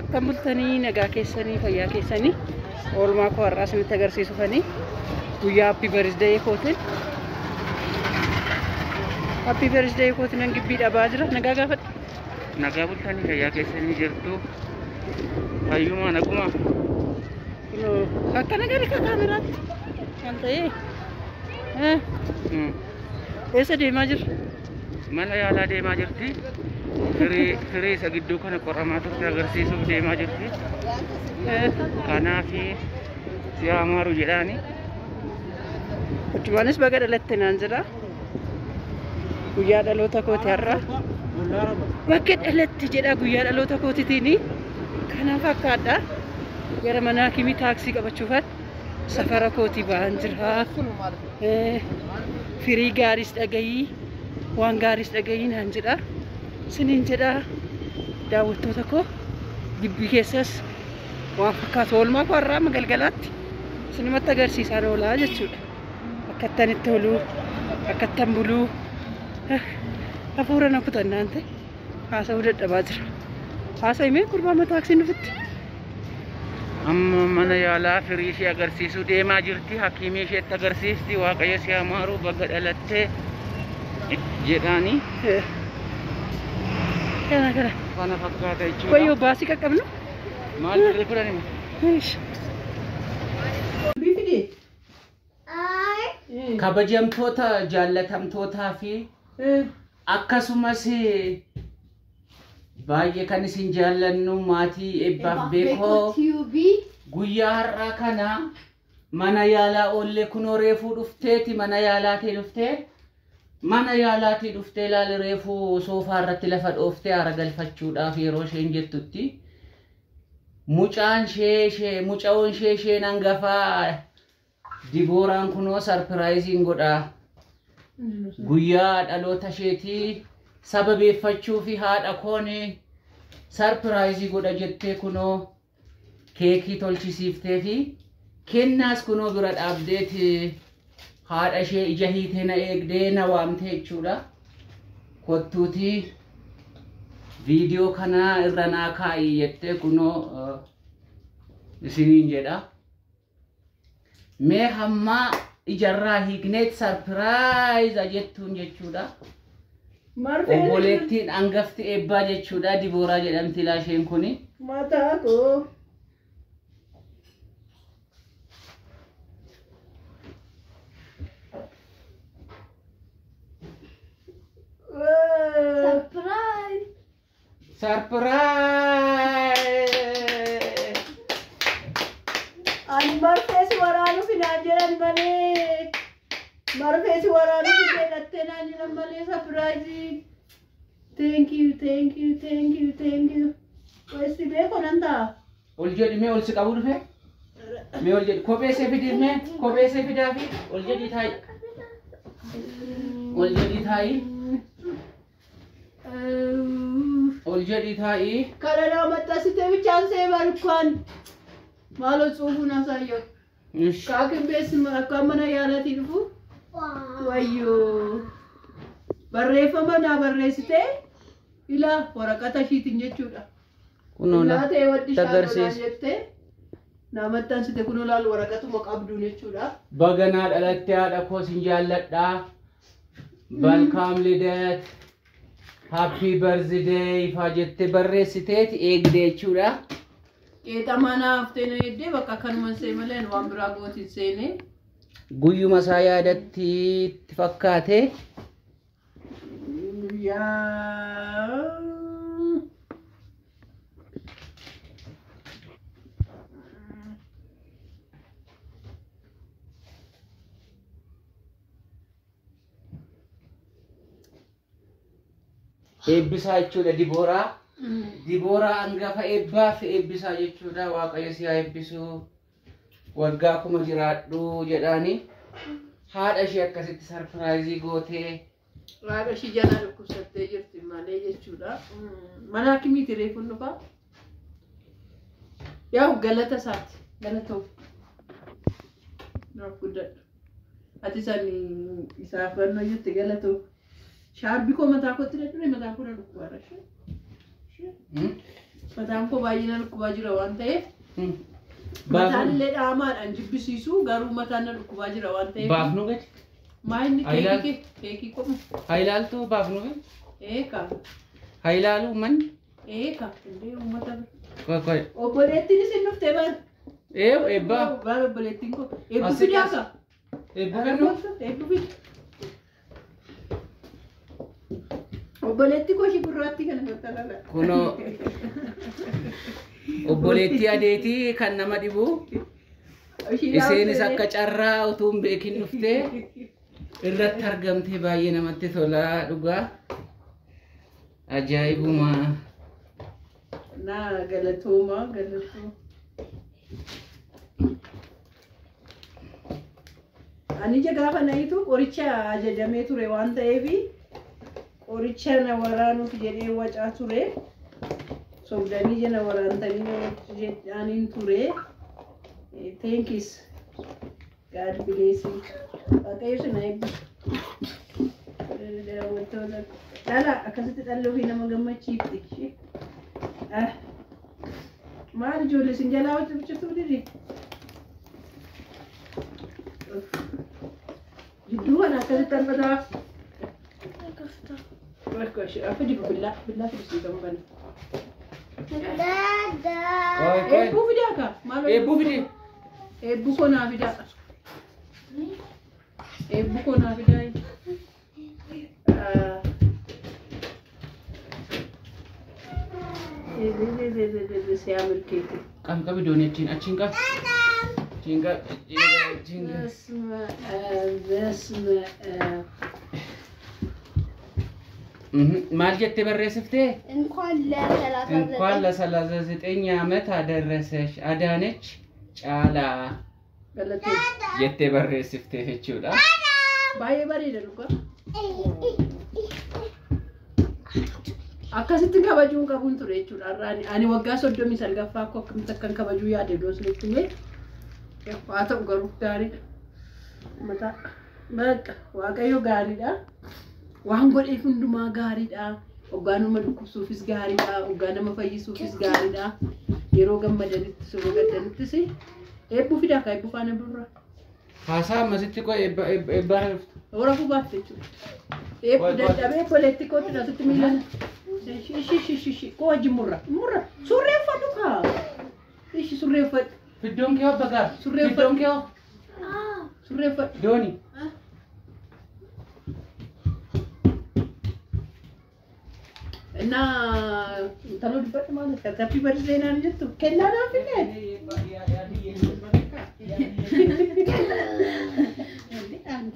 Akkam bultanii nagaa keessanii fayyaa keessanii oolmaa koo har'aa isinitti agarsiisufanii guyyaa happy birthday kootiin happy birthday kootiin an gibbii dhabaa jira nagaa gaafadha. Nagaa bultanii fayyaa keessanii jirtu fayyuma naguma akka nagaa akka kaameraatti kan ta'e eessa deemaa jirra? Mana yaalaa deemaa jirti. Firii isa gidduu kana qoramaa turte agarsiisuuf deemaa jirti. Kanaafi si amaaru jedhaani. Utubanis baga dhalatte naan jedha. Guyyaa dhaloota kooti har'a. Baga dhalatte jedha guyyaa dhaloota kootiitiini. Kanaaf akkaadha. Gara mana hakimii taaksii qabachuufan safara kootii ba'an jira. Firii gaariis dhagayii waan gaariis dhagayii naan jedha. Sinin jedha daawwattoota koo gibbii keessas waan fakkaatu oolmaa koo har'aa magalgalaatti sinimatti agarsiisaan oolaa jechuudha. Akkattan itti ooluu akkattan buluu hafuura na kutannaan ta'e haasa'uu dadhabaa jira. Haasa'imee gurbaa taaksiin dhufitti. Amma mana yaalaa firii ishee agarsiisuu deemaa jirti. Hakimii isheetti agarsiisti. Waaqayyo si amaaru baga dhalattee jedhaani. Kana fakkaata jechuudha. Wayyoo baasii qaqqabnu. Maal birrii fudhani? Kabajamtoota jaallatamtootaa fi akkasumas baay'ee kan isin jaallannu maatii eebbaaf beekoo guyyaa har'aa kana mana yaalaa oollee kunoo reefuu dhufteeti mana yaalaatii dhuftee. Mana yaalaatii dhuftee ilaali reefuu soofaa irratti lafa dhooftee aara galfachuudhaaf yeroo isheen jettutti mucaan ishee hangafaa Dibooraan kunoo sarpiraayiziin godha guyyaa dhaloota isheetii sababeeffachuu fi haadha koon sarpiraayizii godha jettee kunoo keekii tolchisiiftee fi kennaas kunoo bira dhaabdeeti. Haadha ishee ija hiitee na eegdee na waamtee jechuudha. Kottuutii viidiyoo kana irra naa kaa'ii jettee kunoo isiniin jedha. Mee hamma ijarraa hiikneet sarpiraayiza jettuun jechuudha. Obboleettiin hangafti eebbaa jechuudha. Dibooraa jedhamti laa isheen kuni. Mataa koo. Surprise! Ani marfeesi waraanu finaan jedhan malee. Marfeesi waraanu finaan dhattee naan jedhan malee surprise. Thank you. Westi beekoo nan ta'a. Ol jedhi mee ol si qabu dhufe? Mee ol jedhi kophee see fidii mee kophee see fidaa fi ol jedhi taa'i. Ol jedhi taa'i. Ol jedhi taa'i. Kanada maxxansitee bichaan see barkwaan maaloo cuufuun asaayyoo. Kaakin beeksima akka mana yaalaatii dhufu. Wayyoo. Barreeffama naa barreessitee ilaa waraqata ishiitiin jechuudha. Kunoo laatee waddi shaanolaa jettee naa maxxansite kunoo laal waraqatuma qabduun jechuudha. Baganaa dhalattee haadha koo sin jaalladhaa. Balkaam lidet. Happy birthday fajette barreessiteeti eegdee jechuudha. Qeexa manaa haftee na eegdee bakka kanuma seemaleen waan biraa gootiin seenee. Guyyuma isaa yaadatti itti fakkaate. Eebbisaa jechuudha Dibooraa. Dibooraa hangafa eebbaaf eebbisaa jechuudha. Waaqayyo si haa eebbisu. Waggaa kuma jiraadhu jedhaani. Haadha ishee akkasitti sarpiraayizii gootee. Haadha ishee jalaa dhukkubsattee jirti malee jechuudha. Mana hakimiiti reefuun dhufaa. Yaa galata isaati. Galatoo. Naaf guddadha. Ati sani isaaf gannoo jetti galatoo. Sharbi ko mata ko tire mata ko na dukwa rashe. Mataan koo baay'inaan dhukkubaa jira waan ta'eef. Mataan illee dhaamaan jibbisiisu garuu mataan na dhukkubaa jira waan ta'eef. Baafnu gadi. Maalni keekii qomu. Hailaaltu baafnu gadi. Eeka. Hailaalu man. Eeka. Indee uummata. Koy. Obboleettiin isin dhuftee bara. Eebba. Bara obboleettiin koo. Eebbu fidaasa. Eebbu kennu. Eebbu fida. Obboleetti koo shibirraatti kana fakkaataa. Kuno obboleetti adeeti kan nama dhibu. Iseenis akka carraa utuu hin beekin dhuftee irratti argamtee baay'ee namatti tola dhugaa. Ajaa'ibuma. Naa galatooma. Ani gaafa nayitu qoricha ajajamee ture waan ta'eef qoricha na waraanuuf jedhee wacaa ture. Sobdanii jana waraantanii jedhaniin ture. Thanks. God bless you. Waaqayyo si na eebbisu. Dhala akkasitti dhalloo fi nama gammachiifti. Maal ijoollee isin jalaa hojjechiisuu didi? Jidduu kana akkasitti argataa. Afidi billaa fidisiifamu kana. Eebbuu fidaa ka? Eebbuu fidee. Eebbuu koo naa fidaa. Eebbuu koo naa fidaa. Siamil keeti. Qabi doonii achiin qab. ማል ጀቴ በረስፍቴ እንኳን ለ39 ዓመት አደረሰሽ አዳነች ጫላ ጀቴ በረስፍቴ ሄቹዳ ባይ ባሪ ደልቆ አካስት ከበጁን ከቡን ቱሬቹዳ አራኒ አኒ ወጋ ሶዶሚ ሰልገፋ ኮ ከምተከን ከበጁ ያደዶስ ልትሜ ያፋተው ገሩ ዳሪ መታ በቃ ዋቀዮ ጋሪዳ waan godheef hundumaa gaariidha. Hoggaanuma dhukkubsuufis gaariidha. Hoggaanuma fayyisuufis gaariidha. Yeroo gammadanitti yeroo gaddanittis eebbuu fidaa ka eebbuu faana burra. Haasaa ammasitti koo eebbaa dhuftu. Hora fubaatti jechuudha. Eebbuu dadhabee obboleetti kootti dhasitti miilan. Koo wajjin murra. Surreeffadhu kaa. Ishi surreeffadhu. Fiddoon kee obba gaar. Fiddoon kee oo. Surreeffadhu. Doonii. Na talo di bawah mana? Tapi berzainan je tu. Kenal apa ni?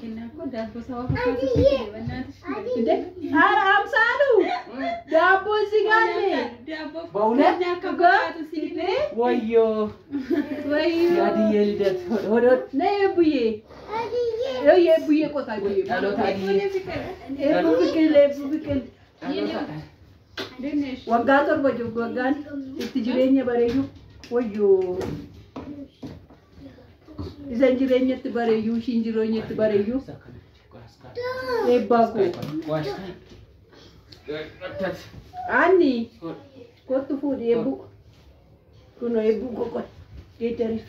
Kenal aku dah bersama apa tu? Am salu. Dah posigali. Baunya kaga tu sini. Wayo. Jadi ye lihat. Hodot. Ne buye. Ye buye kau tak buye. Kalau tadi. Ebu fikir. Waggaa torba jiru waggaan itti jireenya bareeyyuu wayyoo isan jireenyatti bareeyyuu ishiin jireenyatti bareeyyuu eebbaa koo Ani kottu fuudhi eebbuu kuno eebbuu qoqqoon geeddariif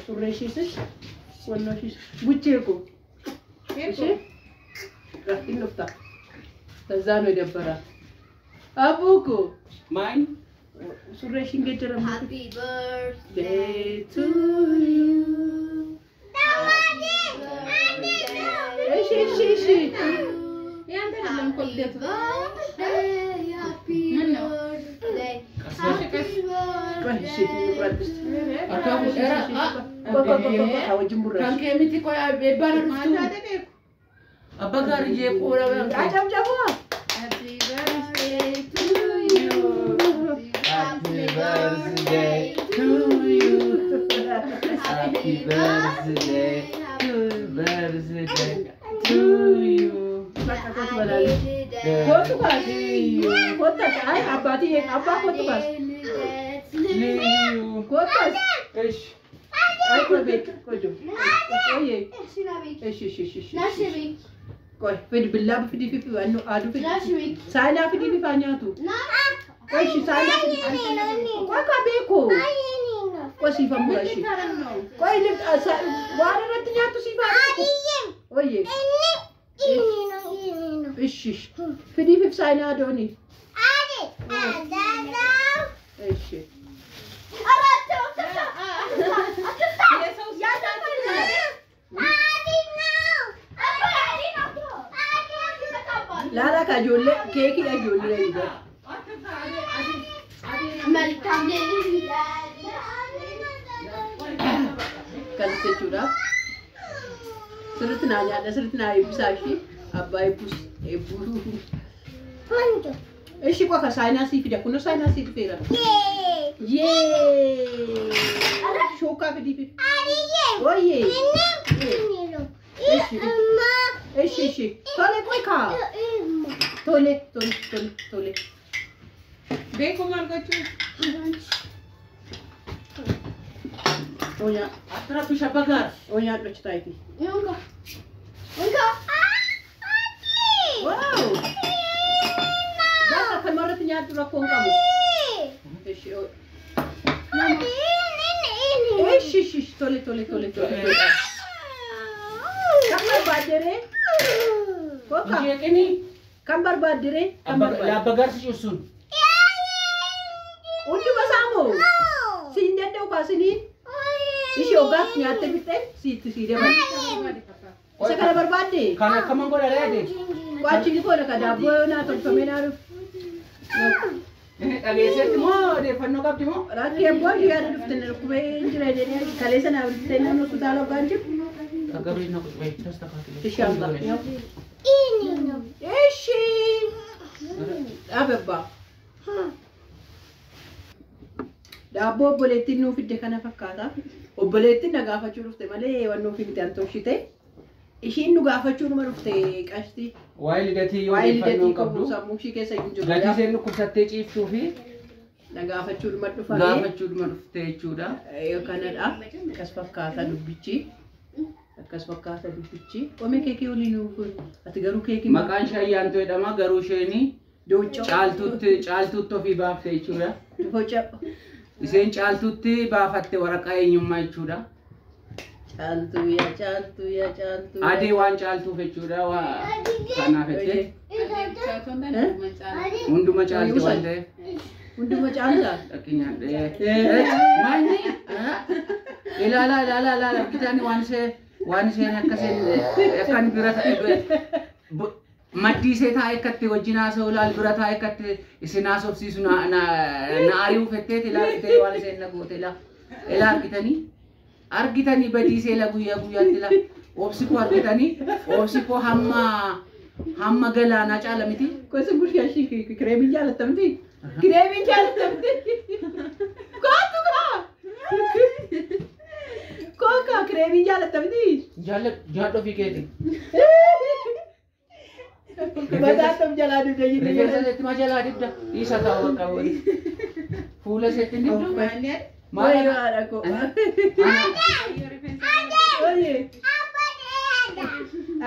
surreeshiisis wannooshiis buchee koo ishee raftiin dhuftaa Tazano idabara. Abuko. Mine. Surreeshin geejjara. Happy birthday to you. Ishi. Yang kan dalam kod dia tu. Happy birthday. Aku era. Kau jemur. Kan kemiti kau bebar tu. Abba gari je pura bang. Ajam jamu. Happy birthday to you. Happy birthday to you. Happy birthday to you. Kau tu kan? Kau tak? Abah kau tu kan? Kau tak? Ish. Kau baik. Kau jom. Oh ye. Nashiri. Koi, fidi billah fidi fifi anu adu fidi. Sana fidi fifi anya tu. Wai shi sai na. Kwa ka beko. Kwa si fa mura shi. Kwa ile wara rat nya tu si fa. Oye. Ish. Fidi fi sai na doni. Ish. Lala ka jolle keki da jolle ida. Kalite chura. Sirtna ibisashi abbai pus ebu. Eshi kwa ka saina si fida kuno saina si fera. Yay! Shoka fidi fi. Oye. Eshi. Tole koi ka. Tole. Beko margachu. Onya. Atra pisha bagar. Onya dochtai ti. Unka. Wow! Basta kamera tinya tu rakon kamu. Eshi. Eshi. Tole. Kamar badere. Koka. Mujhe kini. Kambar badere. La bagar si usun. Undi masamu. Sinde do pasini. Ishi ogat nyate bitte. Situ side ba. Sekala barbade. Kana kaman ko dale de. Kwachi ko na kada bo na to pamenaru. Agese mo de fanno kapti mo. Rakke bo ya duften kube injira de kalesa na duften no sutalo ganju. Agabri no kubai tasta ka. Inshallah. Eshi. Abba. Dabbo obboleettiin nuuf fidde kana fakkaata. Obboleettiin na gaafachuu dhufte malee waan nuuf himte antooshite. Ishiin nu gaafachuu numa dhufte qashti. Waa'ee lidatii yoo Waa'ee deeffannoo lidatii qabdu. qabu sammuu ishii keessa hin jiru. Gatii isheen dhukkubsattee ciiftuu fi Na gaafachuu numa dhufame. gaafachuudhuma dhufte jechuudha. Kanadha. Akkas fakkaata dubbichi. Oomishee keekii waliin nuuf ati garuu keekii Maqaan ishee Ayyaantuu jedhama garuu isheen Doocoo. caaltuutti ofii baafte jechuudha. Doocoo. Isheen caaltuutti baafatte waraqaa eenyummaa jechuudha. Caaltuu. Adii waan caaltuuf jechuudha. Kanaaf jettee hunduma caalti waan ta'eef. Hunduma caaltaa. Dhaqinyaadhee. Maanyi? Ilaala. Bitaan waan isheen akkan bira maddii ishee taa'ee akkatti wajjin haasa'u ilaal bira taa'ee akkatti isin haasofsiisu na ari'uu fetteeti ilaaltee waan isheen na goote ilaa argitanii badii ishee la guyyaatti la obsi koo argitanii obsi koo hamma galaanaa caala miti. Gosa bushaa ishii kireemiin jaallatamti. Kireemiin jaallatamti. Kooka kireemiin jaallatamti. Jaalladhu ofii keeti. Mataa tom jalaa dibda jirti. Rifeensa isheetti ma jalaa dibda. Isa ta'uu akka wali. Fuula isheetti dibdu. Maal haadha koo.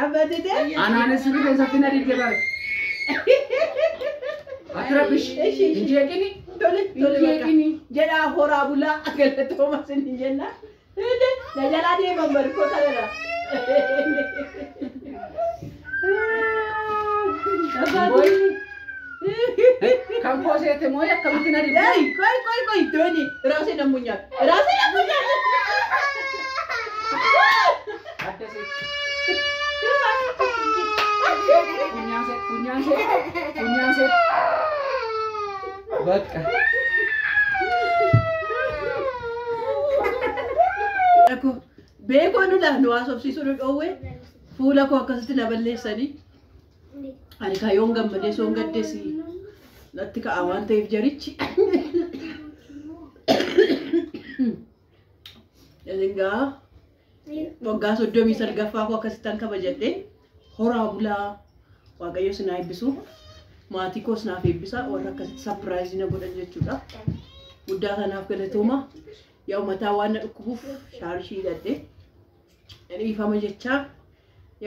Abbatite. Anaanis rifeensatti na dibde bare. Atira bish. Injeekini. Tole Injeekini. jedhaa horaa bulaa galatooma sin jenna. Na jalaa deeman barkoo talara. Kan koo seete moo akkamitti na dibde? Koi Dooniin raasee nammunyaa. Adda seetti. Funyaan seet. Bakka. Beekoo nula nu haasofsiisuu nu dhoowwe fuula koo akkasitti na balleessanii. Ani kaayyoon gammadee soon gaddeesi natti ka'a waan ta'eef jarichi. Egaa waggaa 39 koo akkasittan kabajadhe horaa bulaa waaqayyo sinaa eebbisu maatii koos naaf eebbisa warra akkasitti sapiraayizii na godhan jechuudha. Guddaa kanaaf galatooma yaa mataa waan na dhukkubuuf shaarishii hidhadhe dhiifama jechaa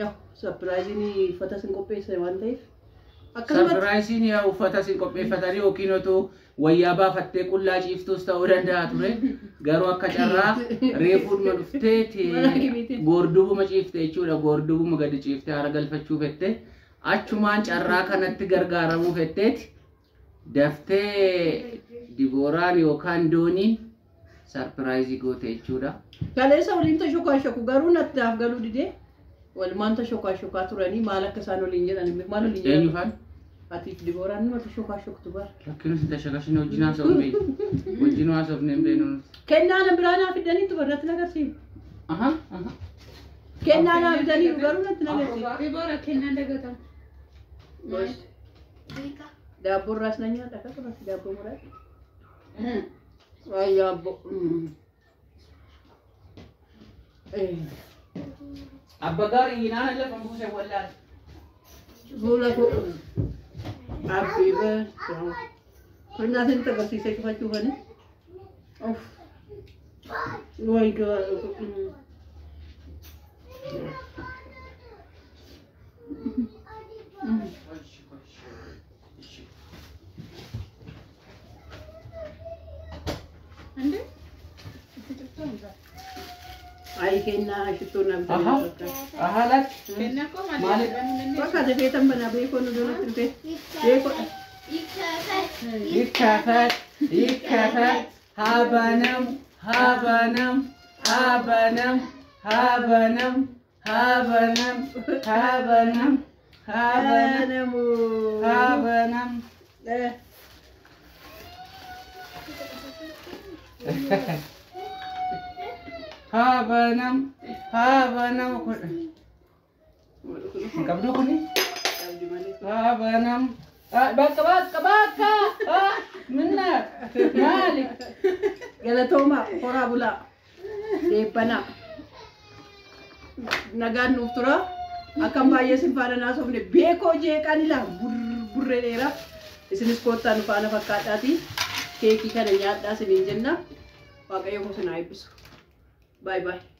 yaa sapiraayiziin uffata sin qopheesse waan ta'eef Sarpiraayisiin yaa uffata si qopheeffatanii yookiin otoo wayyaa baafattee qullaa ciiftus ta'uu danda'a ture. Garuu akka carraa reefuudhuma dhuftee goordubuma ciifte jechuudha. Goordubuma gadi ciiftee haara galfachuu fette. Achumaan carraa kanatti gargaaramuu fetteeti. Daftee Dibooraan yookaan Dooniin sarpiraayizii goote jechuudha. Kaleessa waliin tashokaashaku garuu natti daaf galuu didee walumaan tashokaashakaa turanii maal akka isaan waliin jedhan maal waliin jedhan. Eenyufaan? Atiif Dibooraan nama tashokaashaktu bara. Rakkinus tashokashin wajjin haasofne wajjin haasofne hin beeknu. Kennaa na biraa naa fidanii tubarratti nagarsiisu. Kennaa naa fidanii garuu natti nagarsiisu. Diboora kennaa dagatan. Daabboon raas na nyaata akkasumas daabboo muraasa. Ayyaabbo. Abba gaarii naan lafa buuse wallaan. Fuula koo abbii beekaa. Kun naasin agarsiisee cufachuufani. Wayi gaa. Ay kena shito na Aha. Ahalat. Kennaa koo Maali? malee. Baka de betan bana be ko no do trpe. Be ko Ikafat. Ikafat. Habanam. Habanam. Habanam. Habanam. Habanam. Habanam. Habanam. anamu. Habanam. Habanam. Habanam. Kabdo ko ni? Habanam. Baka. Minna. Malik. Galatoma hora bula. Depana. Nagaan nuuf tura. Akkam baay'ee sinfaana naasofne beekoo jeeqanila burreera. Isinis koottaa nu faana fakkaadhaati. Keekii kana nyaadhaa siniin jenna. Waaqayyo kun sinaa eebbisu. Bye bye.